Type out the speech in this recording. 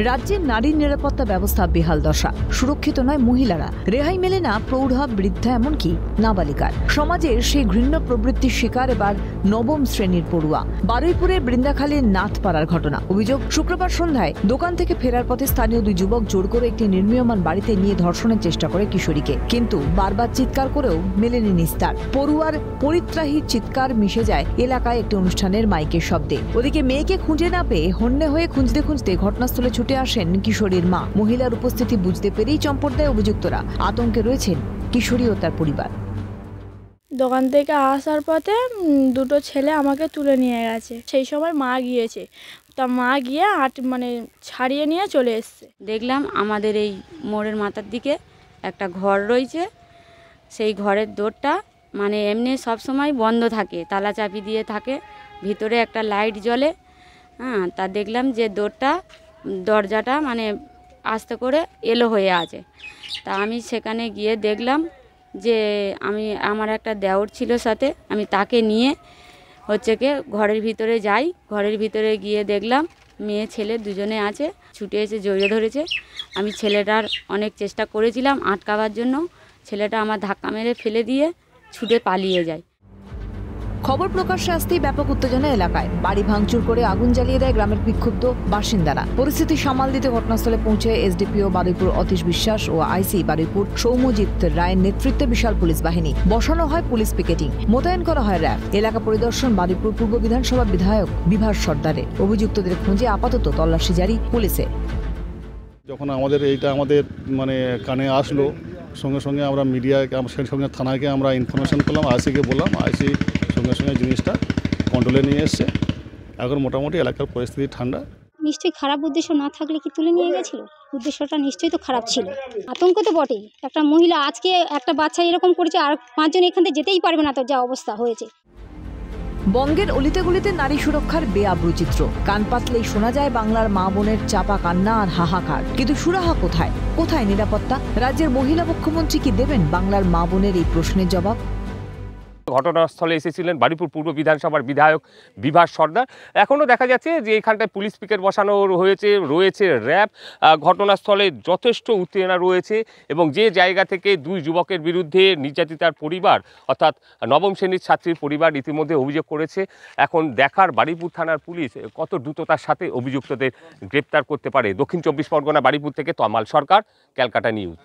রাজ্যের নারীর নিরাপত্তা ব্যবস্থা বেহাল দশা। সুরক্ষিত নয় মহিলারা, রেহাই মেলে না প্রৌঢ়া, বৃদ্ধা, এমনকি নাবালিকার। সমাজের সেই ঘৃণ্য প্রবৃত্তির শিকার এবার নবম শ্রেণীর পড়ুয়া। বারুইপুরের বৃন্দাখালীর নাথপাড়ার ঘটনা। অভিযোগ, শুক্রবার সন্ধ্যায় দোকান থেকে ফেরার পথে স্থানীয় দুই যুবক জোর করে একটি নির্মীয়মান বাড়িতে নিয়ে ধর্ষণের চেষ্টা করে কিশোরীকে, কিন্তু বারবার চিৎকার করেও মেলেনি নিস্তার। পড়ুয়ার পরিত্রাহী চিৎকার মিশে যায় এলাকায় একটি অনুষ্ঠানের মাইকের শব্দে। ওদিকে মেয়েকে খুঁজে না পেয়ে হন্যে হয়ে খুঁজতে খুঁজতে ঘটনাস্থলে ছুটে আসেন কিশোরীর মা। মহিলার উপস্থিতি বুঝতে পেরেই চম্পট দেয় অভিযুক্তরা। আতঙ্কে রয়েছেন কিশোরী ও তার পরিবার। দোকান থেকে আসার পথে দুটো ছেলে আমাকে তুলে নিয়ে গেছে। সেই সময় মা গিয়েছে, তা মা গিয়ে ছাড়িয়ে নিয়ে চলে এসছে। দেখলাম আমাদের এই মোড়ের মাথার দিকে একটা ঘর রয়েছে, সেই ঘরের দোরটা এমনি সবসময় বন্ধ থাকে, তালা চাবি দিয়ে থাকে, ভিতরে একটা লাইট জ্বলে। তা দেখলাম যে দরজাটা আস্তে করে এলো হয়ে আছে। তা আমি সেখানে গিয়ে দেখলাম যে আমার একটা দেওর ছিল সাথে, আমি তাকে নিয়ে ঘরের ভিতরে যাই। ঘরের ভিতরে গিয়ে দেখলাম মেয়ে ছেলে দুজনে আছে, ছুটে এসে জড়িয়ে ধরেছে। আমি ছেলেটার অনেক চেষ্টা করেছিলাম আটকাবার জন্য, ছেলেটা আমার ধাক্কা মেরে ফেলে দিয়ে ছুটে পালিয়ে যায়। খবর প্রকাশ্যে আসতেই ব্যাপক উত্তেজনা এলাকায়। বাড়ি ভাঙচুর করে আগুন জ্বালিয়ে দেয় গ্রামের বিক্ষুব্ধ বাসিন্দারা। পরিস্থিতি সামাল দিতে ঘটনাস্থলে পৌঁছে এসডিপিও বারুইপুর অতীশ বিশ্বাস ও আইসি বারুইপুর সৌম্যজিৎ রায়ের নেতৃত্বে বিশাল পুলিশ বাহিনী বসানো হয়। পুলিশ পিকেটিং মোতায়েন করা হয় র্যাব। এলাকা পরিদর্শন বারুইপুর পূর্ব বিধানসভা বিধায়ক বিভাস সর্দারের। অভিযুক্তদের খুঁজে আপাতত তল্লাশি জারি পুলিশের। যখন আমাদের কানে আসলো, সঙ্গে সঙ্গে আমরা মিডিয়াকে, সেই সঙ্গে থানাকে আমরা ইনফরমেশন করলাম, আইসিকে বললাম। আইসি সঙ্গে সঙ্গে জিনিসটা কন্ট্রোলে নিয়ে এসছে। এখন মোটামুটি এলাকার পরিস্থিতি ঠান্ডা। নিশ্চয়ই খারাপ উদ্দেশ্য না থাকলে কি তুলে নিয়ে গেছিল? উদ্দেশ্যটা নিশ্চয়ই তো খারাপ ছিল। আতঙ্ক তো বটেই। একটা মহিলা আজকে একটা বাচ্চা এরকম করেছে, আর 5 জন এখান থেকে যেতেই পারবে না, তো যা অবস্থা হয়েছে। বঙ্গের অলিতে গলিতে নারী সুরক্ষার বেআব্রু চিত্র। কান পাতলেই শোনা যায় বাংলার মা বোনের চাপা কান্না আর হাহাকার। কিন্তু সুরাহা কোথায়? কোথায় নিরাপত্তা? রাজ্যের মহিলা মুখ্যমন্ত্রী কি দেবেন বাংলার মা বোনের এই প্রশ্নের জবাব? ঘটনাস্থলে এসেছিলেন বারুইপুর পূর্ব বিধানসভার বিধায়ক বিভাস সর্দার। এখনও দেখা যাচ্ছে যে এখানটায় পুলিশ পিকেট বসানো রয়েছে র্যাব। ঘটনাস্থলে যথেষ্ট উত্তেজনা রয়েছে এবং যে জায়গা থেকে দুই যুবকের বিরুদ্ধে নির্যাতিতার পরিবার, অর্থাৎ নবম শ্রেণীর ছাত্রীর পরিবার ইতিমধ্যে অভিযোগ করেছে। এখন দেখার বারুইপুর থানার পুলিশ কত দ্রুততার সাথে অভিযুক্তদের গ্রেপ্তার করতে পারে। দক্ষিণ 24 পরগনা বারুইপুর থেকে তমাল সরকার, ক্যালকাটা নিউজ।